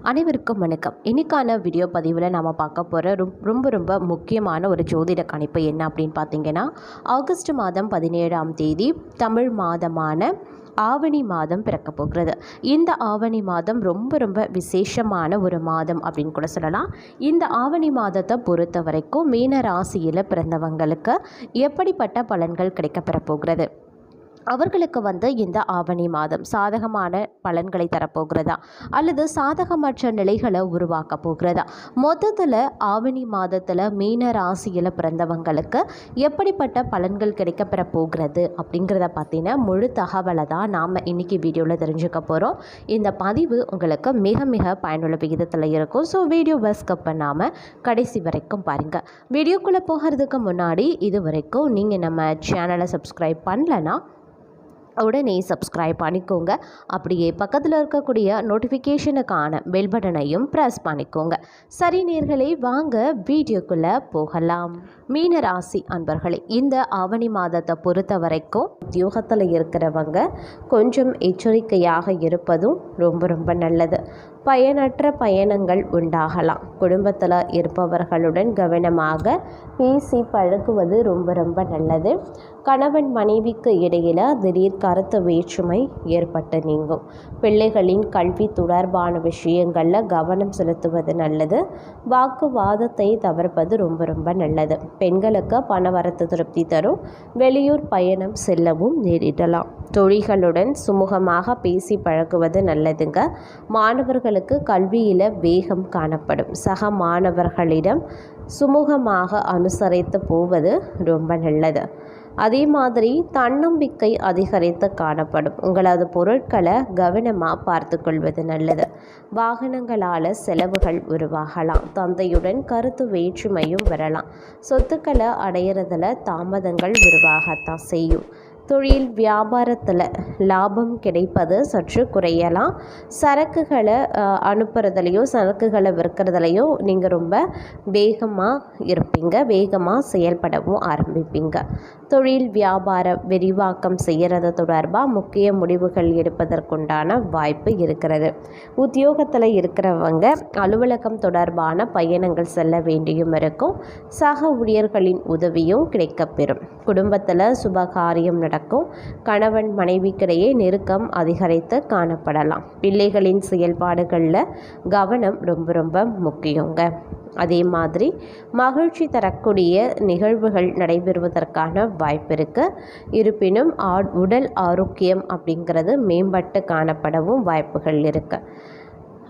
அனைவருக்கும் வணக்கம். இன்னைக்கான வீடியோ பதிவில் நாம் பார்க்க போகிற ரொம்ப முக்கியமான ஒரு ஜோதிட கணிப்பு என்ன அப்படின்னு பார்த்தீங்கன்னா, ஆகஸ்ட் மாதம் 17ஆம் தேதி தமிழ் மாதமான ஆவணி மாதம் பிறக்க போகிறது. இந்த ஆவணி மாதம் ரொம்ப விசேஷமான ஒரு மாதம் அப்படின்னு கூட சொல்லலாம். இந்த ஆவணி மாதத்தை பொறுத்த வரைக்கும் மீன ராசியில் பிறந்தவங்களுக்கு எப்படிப்பட்ட பலன்கள் கிடைக்கப்பெற போகிறது, அவர்களுக்கு இந்த ஆவணி மாதம் சாதகமான பலன்களை தரப்போகிறதா அல்லது சாதகமற்ற நிலைகளை உருவாக்க போகிறதா, மொத்தத்தில் ஆவணி மாதத்தில் மீன ராசியில் பிறந்தவங்களுக்கு எப்படிப்பட்ட பலன்கள் கிடைக்கப்பெற போகிறது அப்படிங்கிறத பற்றின முழு தகவலை தான் நாம் இன்றைக்கி வீடியோவில் தெரிஞ்சுக்க போகிறோம். இந்த பதிவு உங்களுக்கு மிக பயனுள்ள விகிதத்தில் இருக்கும். ஸோ வீடியோவை ஸ்கிப் பண்ணாமல் கடைசி வரைக்கும் பாருங்கள். வீடியோக்குள்ளே போகிறதுக்கு முன்னாடி இது வரைக்கும் நீங்கள் நம்ம சேனலை சப்ஸ்கிரைப் பண்ணலன்னா உடனே சப்ஸ்கிரைப் பண்ணிக்கோங்க. அப்படியே பக்கத்தில் இருக்கக்கூடிய நோட்டிஃபிகேஷனுக்கான பெல் பட்டனையும் ப்ரெஸ் பண்ணிக்கோங்க. சரி நேயர்களே, வாங்க வீடியோக்குள்ளே போகலாம். மீன ராசி அன்பர்களே, இந்த ஆவணி மாதத்தை பொறுத்த வரைக்கும் உத்தியோகத்தில் இருக்கிறவங்க கொஞ்சம் எச்சரிக்கையாக இருப்பதும் ரொம்ப நல்லது. பயனற்ற பயணங்கள் உண்டாகலாம். குடும்பத்தில் இருப்பவர்களுடன் கவனமாக பேசி பழகுவது ரொம்ப நல்லது. கணவன் மனைவிக்கு இடையில் திடீர் கருத்து வேற்றுமை ஏற்பட்டு நீங்கும். பிள்ளைகளின் கல்வி தொடர்பான விஷயங்களில் கவனம் செலுத்துவது நல்லது. வாக்குவாதத்தை தவிர்ப்பது ரொம்ப நல்லது. பெண்களுக்கு பணவரத்து திருப்தி தரும். வெளியூர் பயணம் செல்லவும் நேரிடலாம். தொழில்களுடன் சுமூகமாக பேசி பழகுவது நல்லதுங்க. மாணவர்களுக்கு கல்வியில் வேகம் காணப்படும். சக மாணவர்களிடம் சுமூகமாக அனுசரித்து போவது ரொம்ப நல்லது. அதே மாதிரி தன்னம்பிக்கை அதிகரித்து காணப்படும். உங்களது பொருட்களை கவனமாக பார்த்து கொள்வது நல்லது. வாகனங்களால் செலவுகள் உருவாகலாம். தந்தையுடன் கருத்து வேற்றுமையும் வரலாம். சொத்துக்களை அடையிறதுல தாமதங்கள் உருவாகத்தான் செய்யும். தொழில் வியாபாரத்தில் லாபம் கிடைப்பது சற்று குறையலாம். சரக்குகளை அனுப்புறதுலையோ சரக்குகளை விற்கிறதுலையோ நீங்கள் ரொம்ப வேகமாக இருப்பீங்க. வேகமாக செயல்படவும் ஆரம்பிப்பீங்க. தொழில் வியாபார விரிவாக்கம் செய்கிறது தொடர்பாக முக்கிய முடிவுகள் எடுப்பதற்குண்டான வாய்ப்பு இருக்கிறது. உத்தியோகத்தில் இருக்கிறவங்க அலுவலகம் தொடர்பான பயணங்கள் செல்ல வேண்டியும் இருக்கும். சக ஊழியர்களின் உதவியும் கிடைக்கப்பெறும். குடும்பத்தில் சுபகாரியம் நடக்கும். கணவன் மனைவிக்கிடையே நெருக்கம் அதிகரித்து காணப்படலாம். பிள்ளைகளின் செயல்பாடுகளில் கவனம் ரொம்ப முக்கியங்க. அதே மாதிரி மகிழ்ச்சி தரக்கூடிய நிகழ்வுகள் நடைபெறுவதற்கான வாய்ப்பு இருக்குது. இருப்பினும் உடல் ஆரோக்கியம் அப்படிங்கிறது மேம்பட்டு காணப்படவும் வாய்ப்புகள் இருக்குது.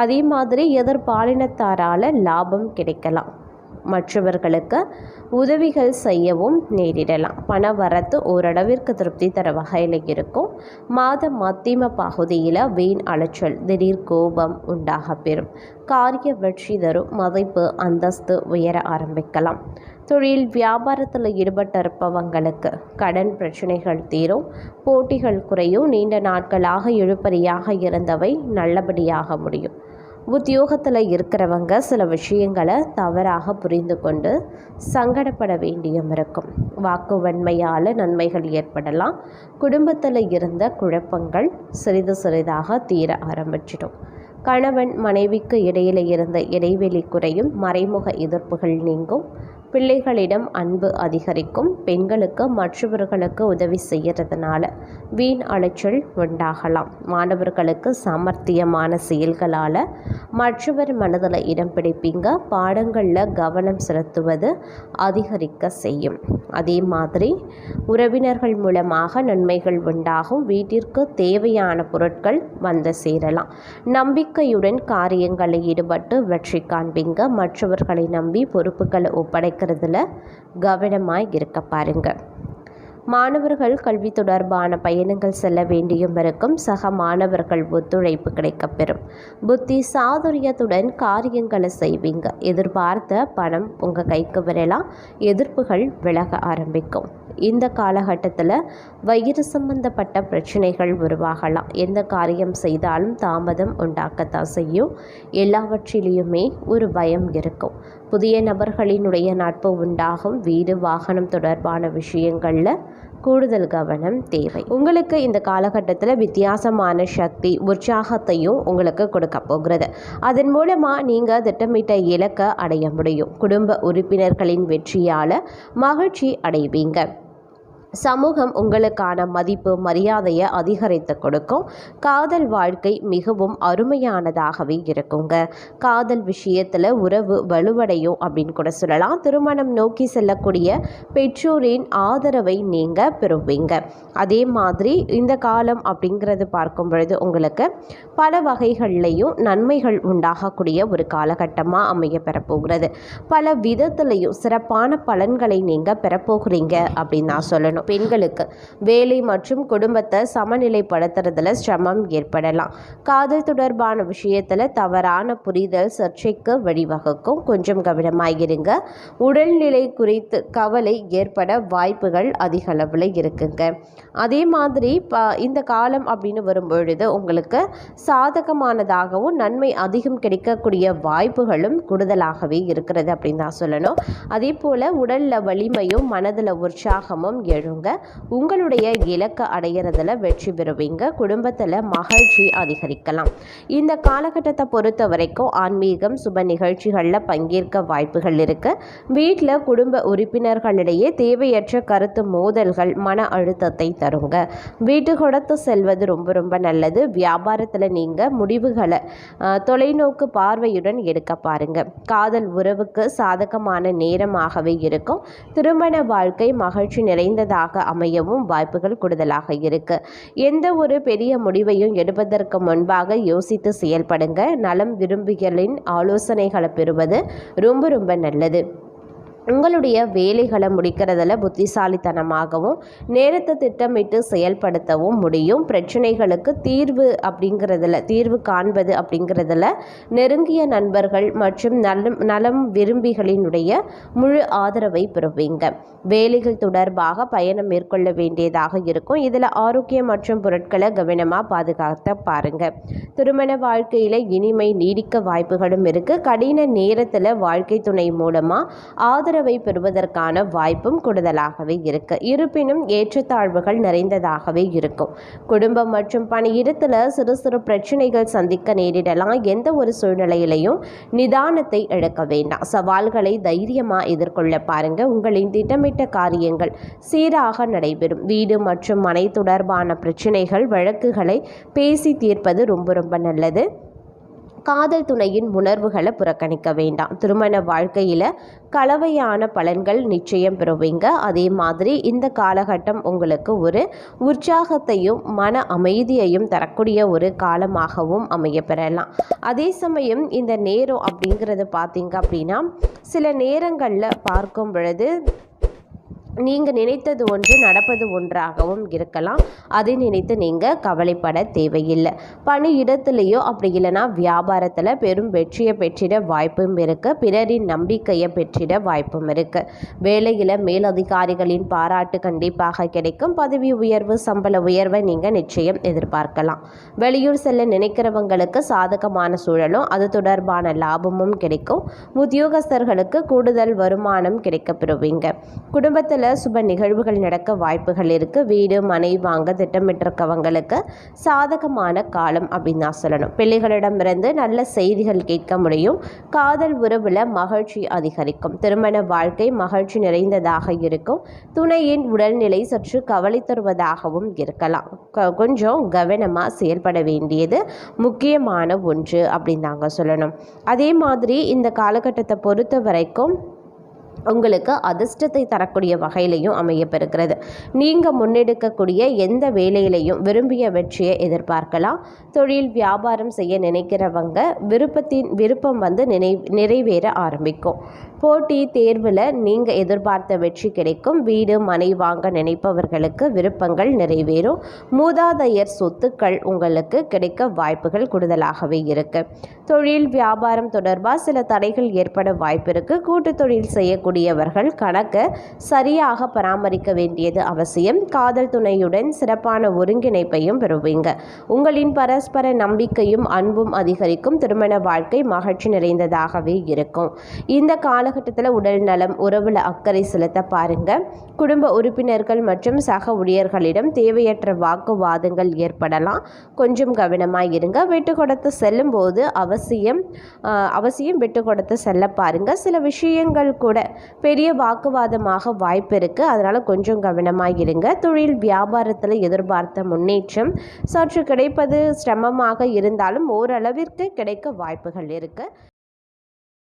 அதே மாதிரி எதிர்பாலினத்தாரால் லாபம் கிடைக்கலாம். மற்றவர்களுக்கு உதவிகள் செய்யவும் நேரிடலாம். பண வரத்து ஓரளவிற்கு திருப்தி தர வகையில் இருக்கும். மாத மத்தியம பகுதியில் வீண் அலைச்சல், திடீர் கோபம் உண்டாக பெறும். காரிய வெற்றி தரும். மதிப்பு அந்தஸ்து உயர ஆரம்பிக்கலாம். தொழில் வியாபாரத்தில் ஈடுபட்டிருப்பவங்களுக்கு கடன் பிரச்சனைகள் தீரும். போட்டிகள் குறையும். நீண்ட நாட்களாக இழுபறியாக இருந்தவை நல்லபடியாக முடியும். உத்தியோகத்தில் இருக்கிறவங்க சில விஷயங்களை தவறாக புரிந்து கொண்டு சங்கடப்பட வேண்டியும் இருக்கும். வாக்கு வன்மையால் நன்மைகள் ஏற்படலாம். குடும்பத்தில் இருந்த குழப்பங்கள் சிறிதாக தீர ஆரம்பிச்சிடும். கணவன் மனைவிக்கு இடையில இருந்த இடைவெளி குறையும். மறைமுக எதிர்ப்புகள் நீங்கும். பிள்ளைகளிடம் அன்பு அதிகரிக்கும். பெண்களுக்கு மற்றவர்களுக்கு உதவி செய்கிறதுனால வீண் அலைச்சல் உண்டாகலாம். மாணவர்களுக்கு சாமர்த்தியமான செயல்களால் மற்றவர் மனதில் இடம் பிடிப்பீங்க. பாடங்களில் கவனம் செலுத்துவது அதிகரிக்க செய்யும். அதே மாதிரி உறவினர்கள் மூலமாக நன்மைகள் உண்டாகும். வீட்டிற்கு தேவையான பொருட்கள் வந்து சேரலாம். நம்பிக்கையுடன் காரியங்களில் ஈடுபட்டு வெற்றி காண்பீங்க. மற்றவர்களை நம்பி பொறுப்புகளை ஒப்படைக்கிறதுல கவனமாய் இருக்க பாருங்க. மாணவர்கள் கல்வி தொடர்பான பயணங்கள் செல்ல வேண்டியும் இருக்கும். சக மாணவர்கள் ஒத்துழைப்பு கிடைக்கப்பெறும். புத்தி சாதுரியத்துடன் காரியங்களை செய்வீங்க. எதிர்பார்த்த பணம் உங்கள் கைக்கு வரலாம். எதிர்ப்புகள் விலக ஆரம்பிக்கும். இந்த காலகட்டத்தில் வயிறு சம்பந்தப்பட்ட பிரச்சனைகள் உருவாகலாம். எந்த காரியம் செய்தாலும் தாமதம் உண்டாக்கத்தான் செய்யும். எல்லாவற்றிலையுமே ஒரு பயம் இருக்கும். புதிய நபர்களினுடைய நட்பு உண்டாகும். வீடு வாகனம் தொடர்பான விஷயங்களில் கூடுதல் கவனம் தேவை. உங்களுக்கு இந்த காலகட்டத்தில் வித்தியாசமான சக்தி உற்சாகத்தையும் உங்களுக்கு கொடுக்க போகிறது. அதன் மூலமாக நீங்கள் திட்டமிட்ட இலக்கை அடைய முடியும். குடும்ப உறுப்பினர்களின் வெற்றியால் மகிழ்ச்சி அடைவீங்க. சமூகம் உங்களுக்கான மதிப்பு மரியாதையை அதிகரித்து கொடுக்கும். காதல் வாழ்க்கை மிகவும் அருமையானதாகவே இருக்குங்க. காதல் விஷயத்தில் உறவு வலுவடையும் அப்படின்னு கூட சொல்லலாம். திருமணம் நோக்கி செல்லக்கூடிய பெற்றோரின் ஆதரவை நீங்கள் பெறுவீங்க. அதே மாதிரி இந்த காலம் அப்படிங்கிறது பார்க்கும் பொழுது உங்களுக்கு பல வகைகள்லையும் நன்மைகள் உண்டாகக்கூடிய ஒரு காலகட்டமாக அமைய பெறப்போகிறது. பல விதத்துலையும் சிறப்பான பலன்களை நீங்கள் பெறப்போகிறீங்க அப்படின்னு நான் சொல்லணும். பெண்களுக்கு வேலை மற்றும் குடும்பத்தை சமநிலைப்படுத்துறதுல சிரமம் ஏற்படலாம். காதல் தொடர்பான விஷயத்துல தவறான புரிதல் சர்ச்சைக்கு வழிவகுக்கும். கொஞ்சம் கவனமாயிருங்க. உடல்நிலை குறித்து கவலை ஏற்பட வாய்ப்புகள் அதிக அளவில் இருக்குங்க. அதே மாதிரி இந்த காலம் அப்படின்னு வரும்பொழுது உங்களுக்கு சாதகமானதாகவும் நன்மை அதிகம் கிடைக்கக்கூடிய வாய்ப்புகளும் கூடுதலாகவே இருக்கிறது அப்படின்னு தான் சொல்லணும். அதே போல உடல்ல வலிமையும் மனதில் உற்சாகமும் எழுங்க. உங்களுடைய இலக்கை அடையிறதுல வெற்றி பெறுவீங்க. குடும்பத்தில் மகிழ்ச்சி அதிகரிக்கலாம். இந்த காலகட்டத்தை பொறுத்த வரைக்கும் ஆன்மீகம் சுப நிகழ்ச்சிகளில் பங்கேற்க வாய்ப்புகள் இருக்கு. வீட்டில் குடும்ப உறுப்பினர்களிடையே தேவையற்ற கருத்து மோதல்கள் மன அழுத்தத்தை தருங்க. வீட்டு கொடுத்து செல்வது ரொம்ப ரொம்ப நல்லது. வியாபாரத்தில் நீங்கள் முடிவுகளை தொலைநோக்கு பார்வையுடன் எடுக்க பாருங்க. காதல் உறவுக்கு சாதகமான நேரமாகவே இருக்கும். திருமண வாழ்க்கை மகிழ்ச்சி நிறைந்ததாக அமையவும் வாய்ப்புகள் கூடுதலாக இருக்கு. எந்த ஒரு பெரிய முடிவையும் எடுப்பதற்கு முன்பாக யோசித்து செயல்படுங்க. நலம் விரும்பிகளின் ஆலோசனைகளை பெறுவது ரொம்ப ரொம்ப நல்லது. உங்களுடைய வேலைகளை முடிக்கிறதுல புத்திசாலித்தனமாகவும் நேரத்தை திட்டமிட்டு செயல்படுத்தவும் முடியும். பிரச்சனைகளுக்கு தீர்வு காண்பது அப்படிங்கிறதுல நெருங்கிய நண்பர்கள் மற்றும் நலம் விரும்பிகளினுடைய முழு ஆதரவை பெறுவீங்க. வேலைகள் தொடர்பாக பயணம் மேற்கொள்ள வேண்டியதாக இருக்கும். இதில் ஆரோக்கியம் மற்றும் பொருட்களை கவனமாக பாதுகாத்த பாருங்க. திருமண வாழ்க்கையில் இனிமை நீடிக்க வாய்ப்புகளும் இருக்குது. கடின நேரத்தில் வாழ்க்கை துணை மூலமாக ஆதரவை பெறுவதற்கான வாய்ப்பும் கூடுதலாகவே இருக்கு. இருப்பினும் ஏற்றத்தாழ்வுகள் நிறைந்ததாகவே இருக்கும். குடும்பம் மற்றும் பணியிடத்தில் சிறு சிறு பிரச்சனைகள் சந்திக்க நேரிடலாம். எந்த ஒரு சூழ்நிலையிலையும் நிதானத்தை இழக்க வேண்டாம். சவால்களை தைரியமாக எதிர்கொள்ள பாருங்க. உங்களின் திட்டமிட்ட காரியங்கள் சீராக நடைபெறும். வீடு மற்றும் மனை தொடர்பான பிரச்சனைகள் வழக்குகளை பேசி தீர்ப்பது ரொம்ப ரொம்ப நல்லது. காதல் துணையின் உணர்வுகளை புறக்கணிக்க வேண்டாம். திருமண வாழ்க்கையில் கலவையான பலன்கள் நிச்சயம் பெறுவீங்க. அதே மாதிரி இந்த காலகட்டம் உங்களுக்கு ஒரு உற்சாகத்தையும் மன அமைதியையும் தரக்கூடிய ஒரு காலமாகவும் அமைய பெறலாம். அதே சமயம் இந்த நேரம் அப்படிங்கிறது பார்த்தீங்க அப்படின்னா சில நேரங்களில் பார்க்கும் பொழுது நீங்கள் நினைத்தது ஒன்று நடப்பது ஒன்றாகவும் இருக்கலாம். அதை நினைத்து நீங்கள் கவலைப்பட தேவையில்லை. பணியிடத்துலேயோ அப்படி இல்லைனா வியாபாரத்தில் பெரும் வெற்றியை பெற்றிட வாய்ப்பும் இருக்குது. பிறரின் நம்பிக்கையை பெற்றிட வாய்ப்பும் இருக்குது. வேலையில் மேலதிகாரிகளின் பாராட்டு கண்டிப்பாக கிடைக்கும். பதவி உயர்வு சம்பள உயர்வை நீங்கள் நிச்சயம் எதிர்பார்க்கலாம். வெளியூர் செல்ல நினைக்கிறவங்களுக்கு சாதகமான சூழலும் அது தொடர்பான லாபமும் கிடைக்கும். உத்தியோகஸ்தர்களுக்கு கூடுதல் வருமானம் கிடைக்கப்பெறுவீங்க. குடும்பத்தில் சுப நிகழ்வுகள் நடக்க வாய்ப்புகள் இருக்கு. வீடு மனை வாங்க திட்டமிட்டிருக்கவங்களுக்கு சாதகமான காலம் அப்படின்னு நான் சொல்லணும். பிள்ளைகளிடமிருந்து நல்ல செய்திகள் கேட்க முடியும். காதல் உறவுல மகிழ்ச்சி அதிகரிக்கும். திருமண வாழ்க்கை மகிழ்ச்சி நிறைந்ததாக இருக்கும். துணையின் உடல்நிலை சற்று கவலை தருவதாகவும் இருக்கலாம். கொஞ்சம் கவனமாக செயல்பட வேண்டியது முக்கியமான ஒன்று அப்படின்னு நாங்கள் சொல்லணும். அதே மாதிரி இந்த காலகட்டத்தை பொறுத்த வரைக்கும் உங்களுக்கு அதிர்ஷ்டத்தை தரக்கூடிய வகையிலையும் அமையப்பெறுகிறது. நீங்கள் முன்னெடுக்கக்கூடிய எந்த வேலையிலையும் விரும்பிய வெற்றியை எதிர்பார்க்கலாம். தொழில் வியாபாரம் செய்ய நினைக்கிறவங்க விருப்பம் நிறைவேற ஆரம்பிக்கும். போட்டி தேர்வில் நீங்கள் எதிர்பார்த்த வெற்றி கிடைக்கும். வீடு மனை வாங்க நினைப்பவர்களுக்கு விருப்பங்கள் நிறைவேறும். மூதாதையர் சொத்துக்கள் உங்களுக்கு கிடைக்க வாய்ப்புகள் கூடுதலாகவே இருக்கு. தொழில் வியாபாரம் தொடர்பாக சில தடைகள் ஏற்பட வாய்ப்பு இருக்கு. கூட்டு தொழில் செய்யக்கூடிய செய்யக்கூடியவர்கள் கணக்கை சரியாக பராமரிக்க வேண்டியது அவசியம். காதல் துணையுடன் சிறப்பான ஒருங்கிணைப்பையும் பெறுவீங்க. உங்களின் பரஸ்பர நம்பிக்கையும் அன்பும் அதிகரிக்கும். திருமண வாழ்க்கை மகிழ்ச்சி நிறைந்ததாகவே இருக்கும். இந்த காலகட்டத்தில் உடல் நலம், உறவுல அக்கறை செலுத்த பாருங்க. குடும்ப உறுப்பினர்கள் மற்றும் சக ஊழியர்களிடம் தேவையற்ற வாக்குவாதங்கள் ஏற்படலாம். கொஞ்சம் கவனமாக இருங்க. விட்டு கொடுத்து செல்லும் போது அவசியம் விட்டு கொடுத்து செல்ல பாருங்க. சில விஷயங்கள் கூட பெரிய வாக்குவாதமாக வாய்ப்பு இருக்கு. அதனால கொஞ்சம் கவனமாக இருங்க. தொழில் வியாபாரத்தில் எதிர்பார்த்த முன்னேற்றம் சற்று கிடைப்பது சிரமமாக இருந்தாலும் ஓரளவிற்கு கிடைக்க வாய்ப்புகள் இருக்கு.